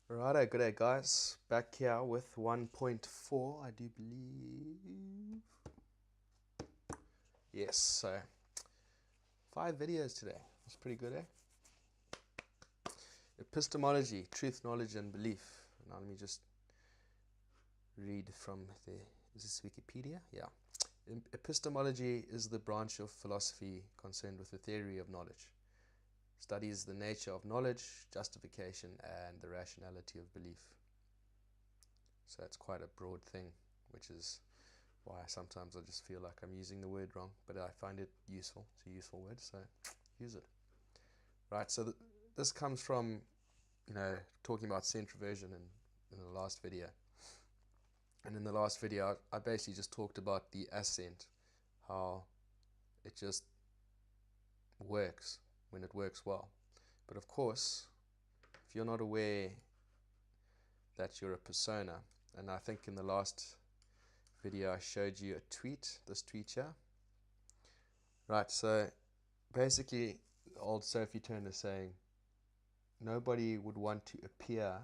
Righto, good day guys. Back here with 1.4, I do believe. Yes, so 5 videos today. That's pretty good, eh? Epistemology, truth, knowledge, and belief. Now let me just read from is this Wikipedia? Yeah. Epistemology is the branch of philosophy concerned with the theory of knowledge. Studies the nature of knowledge, justification, and the rationality of belief. So it's quite a broad thing, which is why sometimes I just feel like I'm using the word wrong, but I find it useful. It's a useful word, so use it. Right, so this comes from, talking about centroversion in the last video. And in the last video, I basically just talked about the assent, how it just works when it works well. But of course, if you're not aware that you're a persona, and I think in the last video I showed you a tweet, this tweet here. Right, so basically old Sophie Turner saying nobody would want to appear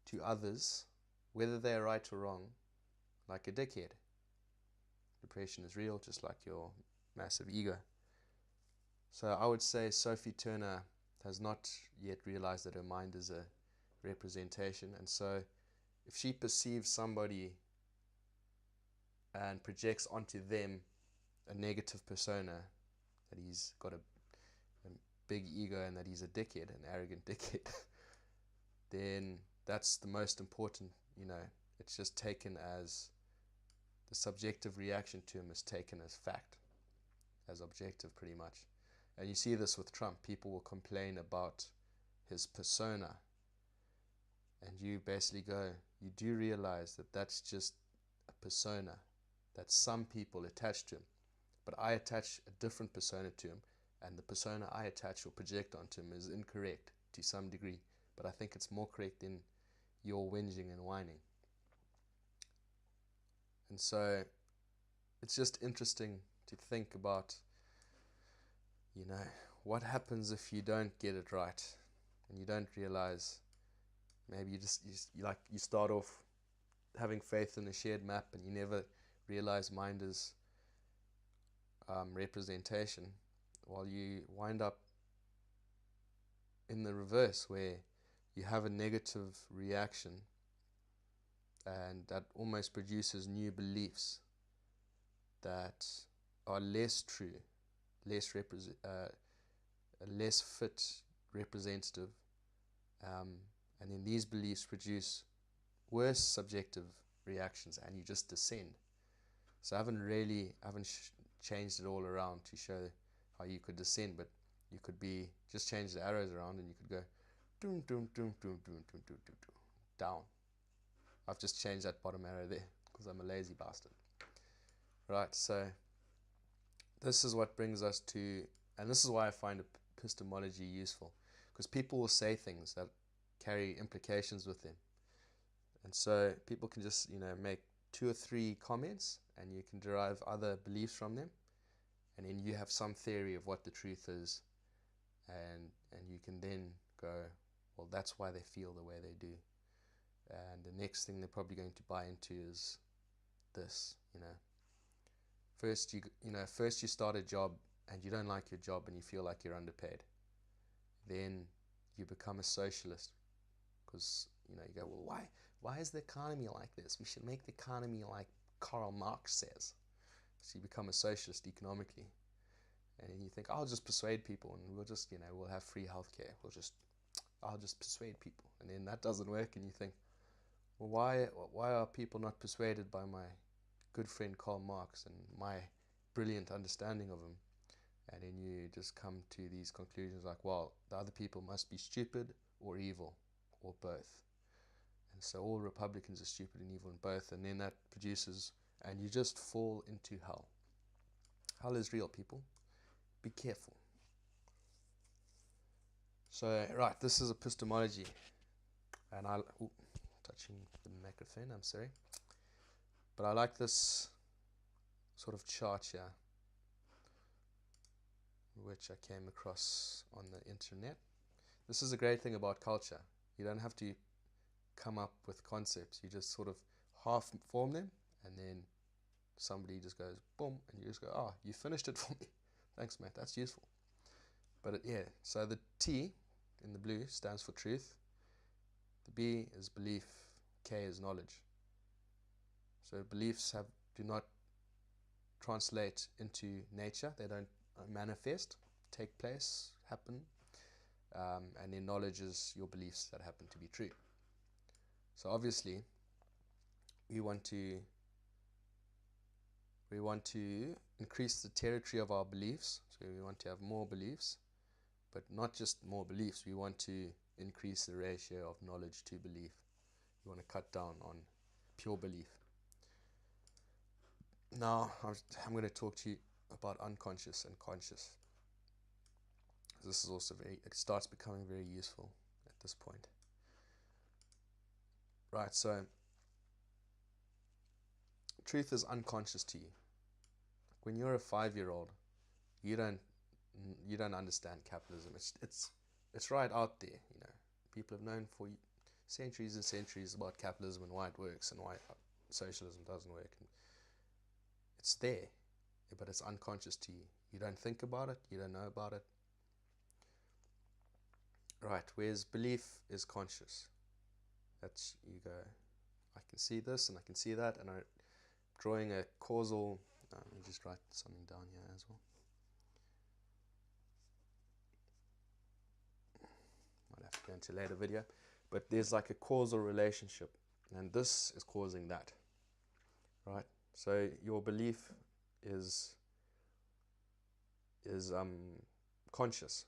to others, whether they're right or wrong, like a dickhead. Depression is real, just like your massive ego. So I would say Sophie Turner has not yet realized that her mind is a representation, and so if she perceives somebody and projects onto them a negative persona, that he's got a big ego and that he's a dickhead, an arrogant dickhead, then that's the most important, it's just taken as the subjective reaction to him is taken as fact, as objective pretty much. And you see this with Trump. People will complain about his persona, and you basically go, you do realize that that's just a persona that some people attach to him, but I attach a different persona to him, and the persona I attach or project onto him is incorrect to some degree, but I think it's more correct than your whinging and whining. And so it's just interesting to think about, what happens if you don't get it right and you don't realize, maybe you start off having faith in a shared map and you never realize mind is representation, while you wind up in the reverse where you have a negative reaction and that almost produces new beliefs that are less true, less fit representative, and then these beliefs produce worse subjective reactions, and you just descend. So I haven't changed it all around to show how you could descend, but you could be just change the arrows around, and you could go doom doom doom doom doom doom doom doom doom down. I've just changed that bottom arrow there because I'm a lazy bastard. Right, so this is what brings us to, and this is why I find epistemology useful, because people will say things that carry implications with them. And so people can just, make 2 or 3 comments and you can derive other beliefs from them. And then you have some theory of what the truth is. And you can then go, well, that's why they feel the way they do. And the next thing they're probably going to buy into is this, First you start a job and you don't like your job and you feel like you're underpaid. Then you become a socialist because you go, well, why is the economy like this? We should make the economy like Karl Marx says. So you become a socialist economically, and you think, I'll just persuade people, and we'll just we'll have free healthcare. I'll just persuade people, and then that doesn't work, and you think, well, why are people not persuaded by my good friend Karl Marx and my brilliant understanding of him? And then you just come to these conclusions like, well, the other people must be stupid or evil or both. And so all Republicans are stupid and evil and both, and then that produces, and you just fall into hell. Hell is real, people. Be careful. So, right, this is epistemology. And touching the microphone, I'm sorry. But I like this sort of chart here, which I came across on the internet. This is a great thing about culture. You don't have to come up with concepts. You just sort of half form them, and then somebody just goes boom, and you just go, oh, you finished it for me. Thanks, mate. That's useful. But so the T in the blue stands for truth. The B is belief. K is knowledge. So beliefs do not translate into nature. They don't manifest, take place, happen. And then knowledge is your beliefs that happen to be true. So obviously, we want to increase the territory of our beliefs. So we want to have more beliefs, but not just more beliefs. We want to increase the ratio of knowledge to belief. We want to cut down on pure belief. Now, I'm going to talk to you about unconscious and conscious. This is also it starts becoming very useful at this point. Right, so truth is unconscious to you. When you're a 5-year-old, you don't understand capitalism. It's right out there. People have known for centuries and centuries about capitalism and why it works and why socialism doesn't work. And it's there, but it's unconscious to you. You don't think about it. You don't know about it. Right, whereas belief is conscious. That's, you go, I can see this and I can see that, and I'm drawing a causal. Let me just write something down here as well. Might have to go into a later video, but there's like a causal relationship, and this is causing that. Right, so your belief is conscious,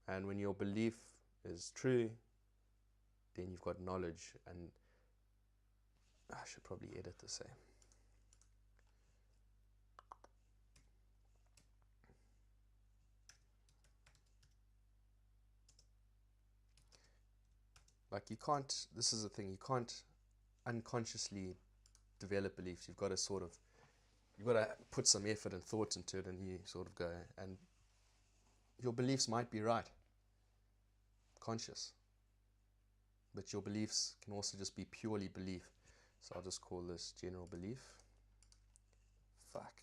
and when your belief is true, then you've got knowledge. And I should probably edit this. Like this is the thing, you can't unconsciously develop beliefs. You've got to put some effort and thought into it, and you sort of go, and your beliefs might be right, conscious, but your beliefs can also just be purely belief. So I'll just call this general belief. Fuck.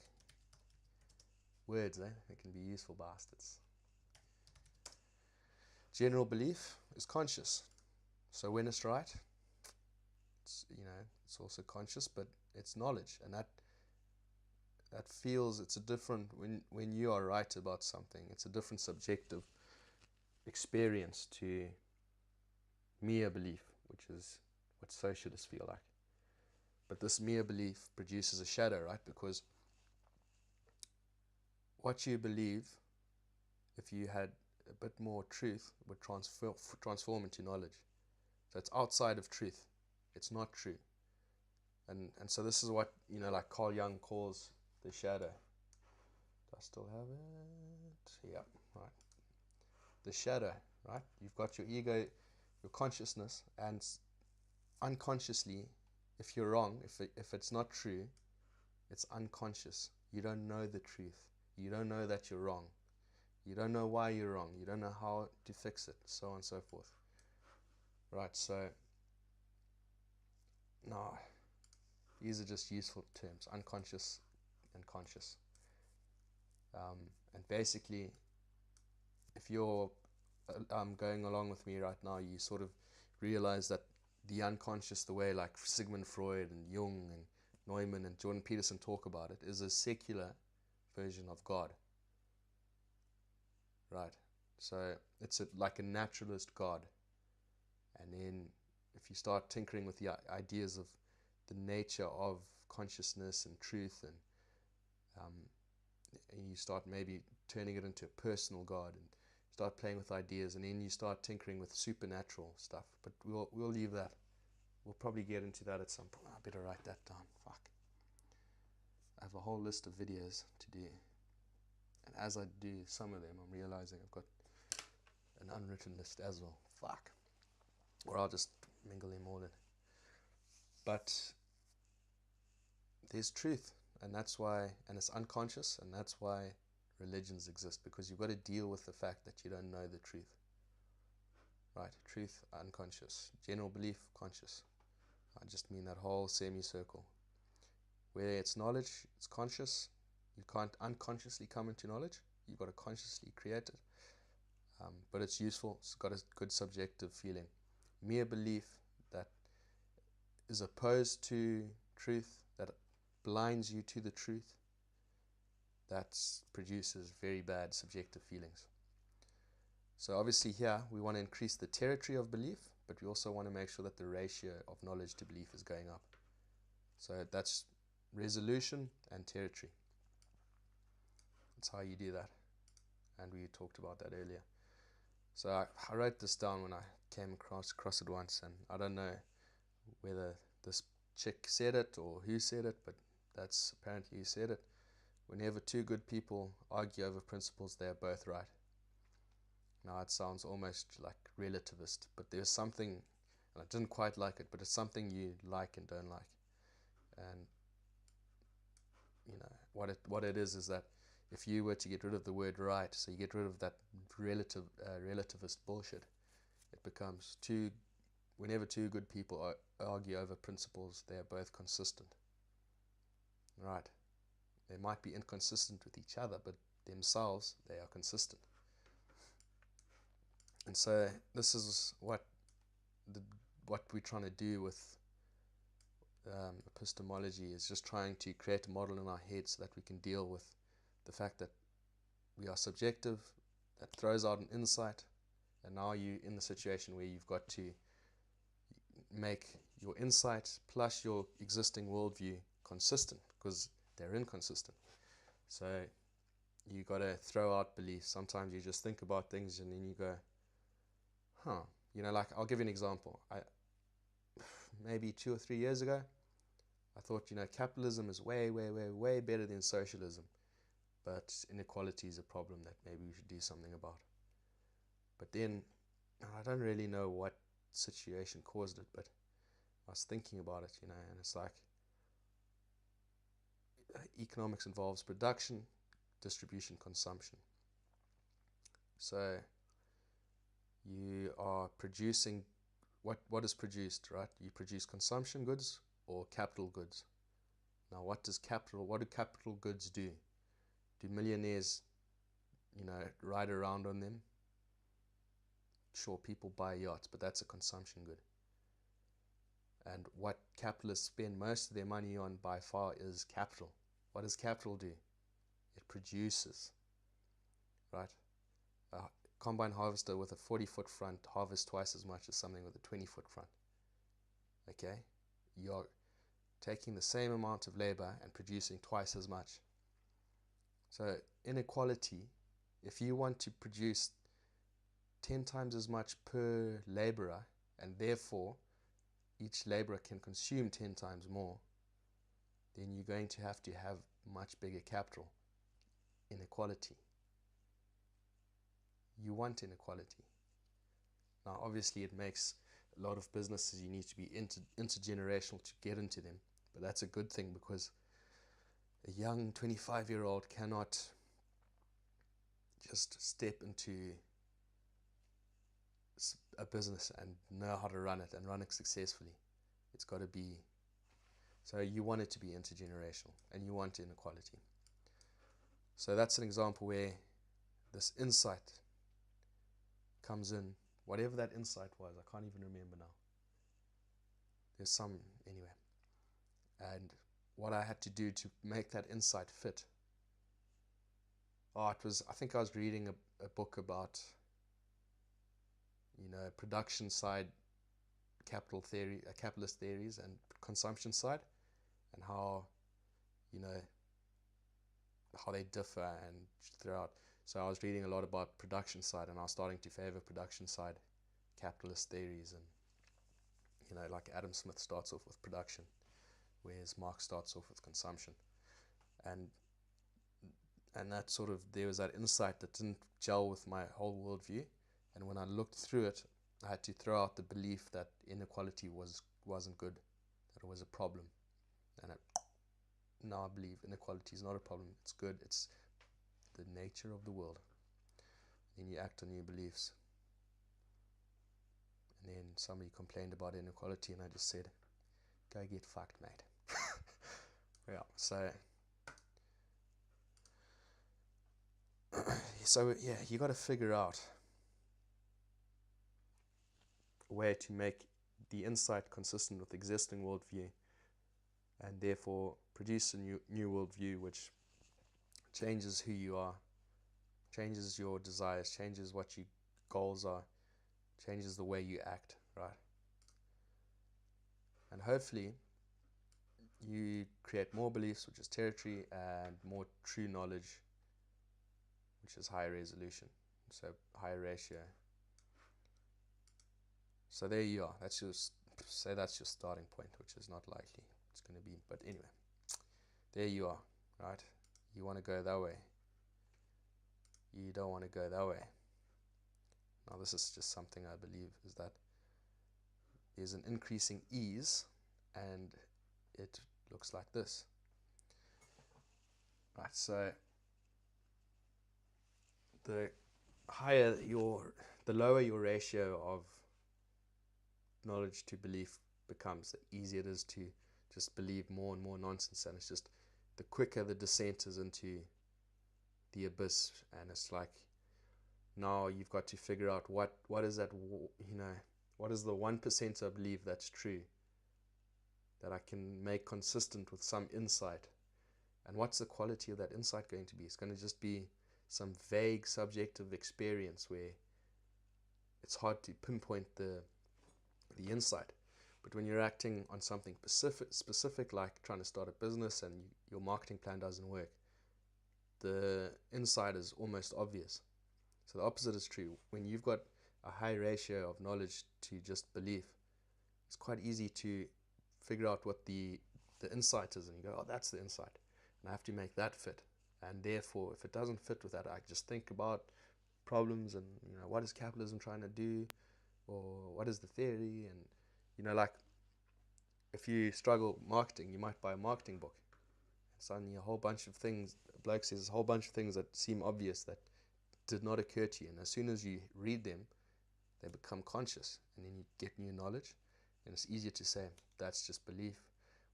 Words, they can be useful bastards. General belief is conscious. So when it's right, it's also conscious, but it's knowledge, and that feels, it's a different, when you are right about something, it's a different subjective experience to mere belief, which is what socialists feel like. But this mere belief produces a shadow, right? Because what you believe, if you had a bit more truth, would transform into knowledge. So it's outside of truth. It's not true. And so this is what, like Carl Jung calls the shadow. Do I still have it? Yeah, right. The shadow, right? You've got your ego, your consciousness, and unconsciously, if you're wrong, if it's not true, it's unconscious. You don't know the truth. You don't know that you're wrong. You don't know why you're wrong. You don't know how to fix it, so on and so forth. Right, so no, these are just useful terms, unconscious and conscious. And basically, if you're going along with me right now, you sort of realize that the unconscious, the way like Sigmund Freud and Jung and Neumann and Jordan Peterson talk about it, is a secular version of God. Right, so it's like a naturalist God. And then if you start tinkering with the ideas of the nature of consciousness and truth, and you start maybe turning it into a personal God, and start playing with ideas, and then you start tinkering with supernatural stuff. But we'll leave that. We'll probably get into that at some point. I better write that down. Fuck. I have a whole list of videos to do, and as I do some of them, I'm realizing I've got an unwritten list as well. Fuck. Or I'll just mingle them all in. But there's truth, and that's why, and it's unconscious, and that's why religions exist, because you've got to deal with the fact that you don't know the truth. right? Truth, unconscious. General belief, conscious. I just mean that whole semicircle. Where it's knowledge, it's conscious. You can't unconsciously come into knowledge. You've got to consciously create it. But it's useful. It's got a good subjective feeling. Mere belief that is opposed to truth, that blinds you to the truth, that produces very bad subjective feelings. So obviously here we want to increase the territory of belief, but we also want to make sure that the ratio of knowledge to belief is going up. So that's resolution and territory. That's how you do that. And we talked about that earlier. So I wrote this down when I came across it once, and I don't know whether this chick said it or who said it, but that's apparently who said it. Whenever two good people argue over principles, they are both right. Now it sounds almost like relativist, but there's something, and I didn't quite like it, but it's something you like and don't like. And you know what it is that if you were to get rid of the word right, so you get rid of that relativist bullshit, it becomes whenever two good people argue over principles, they are both consistent. Right? They might be inconsistent with each other, but themselves, they are consistent. And so this is what we're trying to do with epistemology, is just trying to create a model in our heads so that we can deal with the fact that we are subjective, that throws out an insight, and now you're in the situation where you've got to make your insight plus your existing worldview consistent, because they're inconsistent. So you got to throw out beliefs. Sometimes you just think about things and then you go, like I'll give you an example. Maybe 2 or 3 years ago, I thought, capitalism is way, way, way, way better than socialism. But inequality is a problem that maybe we should do something about. But then, I don't really know what situation caused it, but I was thinking about it, and it's like economics involves production, distribution, consumption. So you are producing what is produced, right? You produce consumption goods or capital goods. Now what do capital goods do? Do millionaires, ride around on them? Sure, people buy yachts, but that's a consumption good. And what capitalists spend most of their money on by far is capital. What does capital do? It produces, right? A combine harvester with a 40-foot front harvests twice as much as something with a 20-foot front. Okay? You're taking the same amount of labor and producing twice as much. So inequality, if you want to produce 10 times as much per laborer, and therefore each laborer can consume 10 times more, then you're going to have much bigger capital. Inequality. You want inequality. Now obviously it makes a lot of businesses, you need to be intergenerational to get into them, but that's a good thing, because a young 25-year-old cannot just step into a business and know how to run it and run it successfully. It's got to be, so you want it to be intergenerational, and you want inequality. So that's an example where this insight comes in, whatever that insight was, I can't even remember now. There's some, anyway. And what I had to do to make that insight fit. I think I was reading a book about, production side capitalist theories and consumption side, and how, how they differ and throughout. So I was reading a lot about production side, and I was starting to favor production side capitalist theories, and like Adam Smith starts off with production, whereas Marx starts off with consumption, and that sort of, there was that insight that didn't gel with my whole worldview, and when I looked through it, I had to throw out the belief that inequality wasn't good, that it was a problem, and now I believe inequality is not a problem, it's good, it's the nature of the world. Then you act on your beliefs. somebody complained about inequality, and I just said, go get fucked, mate. Yeah, so yeah, you got to figure out a way to make the insight consistent with existing worldview, and therefore produce a new worldview which changes who you are, changes your desires, changes what your goals are, changes the way you act, right? And hopefully you create more beliefs, which is territory, and more true knowledge, which is higher resolution, so higher ratio. So there you are. That's your starting point, which is not likely it's going to be, but anyway, there you are, right? You want to go that way, you don't want to go that way. Now this is just something I believe, is that there's an increasing ease, and it looks like this, right? So the lower your ratio of knowledge to belief becomes, the easier it is to just believe more and more nonsense, and it's just the quicker the descent is into the abyss. And it's like, now you've got to figure out what is that, what is the 1% I believe that's true, that I can make consistent with some insight, and what's the quality of that insight going to be? It's going to just be some vague subjective experience where it's hard to pinpoint the insight. But when you're acting on something specific, like trying to start a business and your marketing plan doesn't work, the insight is almost obvious. So the opposite is true. When you've got a high ratio of knowledge to just belief, it's quite easy to figure out what the insight is, and you go, oh, that's the insight, and I have to make that fit. And therefore, if it doesn't fit with that, I just think about problems and, what is capitalism trying to do, or what is the theory? And like, if you struggle marketing, you might buy a marketing book. Suddenly a whole bunch of things, a bloke says a whole bunch of things that seem obvious that did not occur to you, and as soon as you read them, they become conscious, and then you get new knowledge, and it's easier to say that's just belief,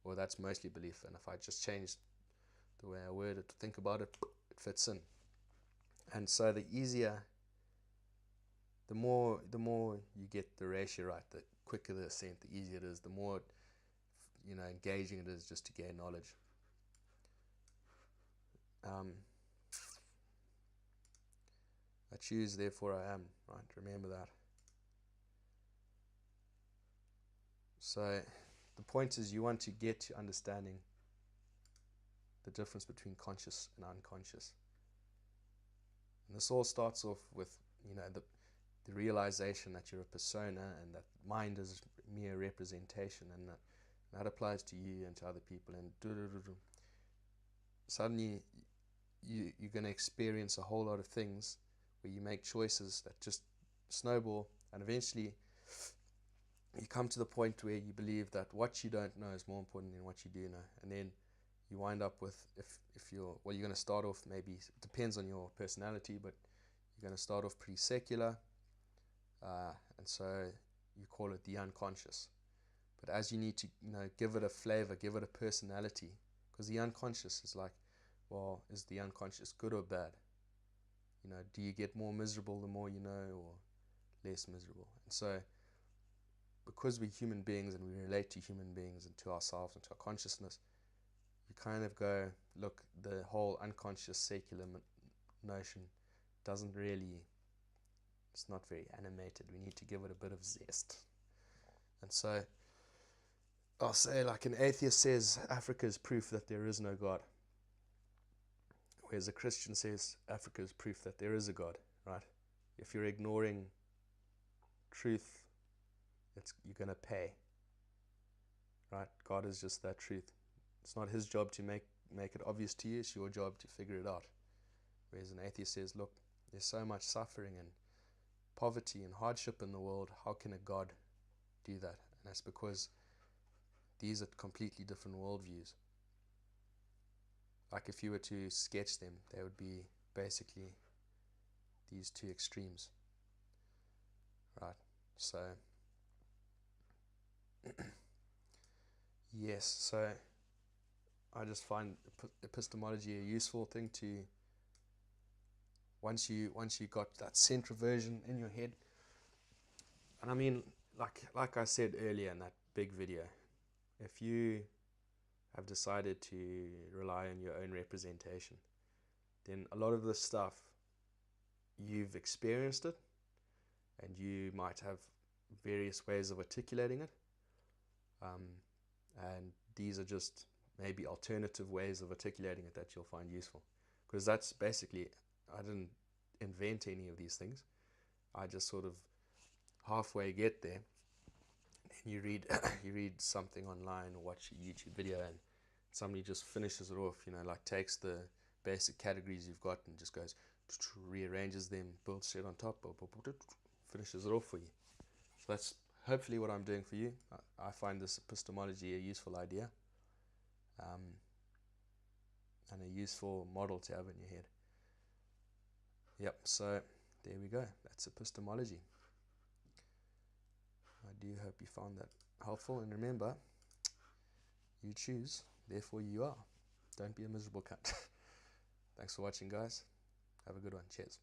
or that's mostly belief, and if I just change the way I word it to think about it, it fits in. And so the more you get the ratio right, the quicker the ascent, the easier it is, the more engaging it is just to gain knowledge. I choose, therefore I am, right? Remember that. So the point is, you want to get to understanding the difference between conscious and unconscious. And this all starts off with, the realization that you're a persona, and that mind is mere representation, and that applies to you and to other people, and suddenly you're going to experience a whole lot of things where you make choices that just snowball, and eventually you come to the point where you believe that what you don't know is more important than what you do know, and then you wind up with, if you're going to start off, maybe it depends on your personality, but you're going to start off pretty secular, and so you call it the unconscious. But as you need to give it a flavor, give it a personality, because the unconscious is like, well, is the unconscious good or bad? Do you get more miserable the more you know, or less miserable? And so, because we're human beings and we relate to human beings and to ourselves and to our consciousness, you kind of go, look, the whole unconscious secular notion doesn't really, it's not very animated. We need to give it a bit of zest. And so I'll say, like, an atheist says Africa is proof that there is no God, whereas a Christian says Africa is proof that there is a God, right? If you're ignoring truth, you're going to pay, right? God is just that truth. It's not his job to make it obvious to you. It's your job to figure it out. Whereas an atheist says, look, there's so much suffering and poverty and hardship in the world. How can a God do that? And that's because these are completely different worldviews. Like, if you were to sketch them, they would be basically these two extremes, right? So Yes, so I just find epistemology a useful thing to, once you got that central version in your head. And I mean, like I said earlier in that big video, if you have decided to rely on your own representation, then a lot of this stuff, you've experienced it, and you might have various ways of articulating it. And these are just maybe alternative ways of articulating it that you'll find useful. Because that's basically, I didn't invent any of these things. I just sort of halfway get there, and you read you read something online or watch a YouTube video, and somebody just finishes it off, like takes the basic categories you've got and just goes, rearranges them, builds shit on top, finishes it off for you. So that's hopefully what I'm doing for you. I find this epistemology a useful idea, and a useful model to have in your head. Yep, so there we go. That's epistemology. I do hope you found that helpful, and remember, you choose, therefore you are. Don't be a miserable cunt. Thanks for watching, guys. Have a good one. Cheers.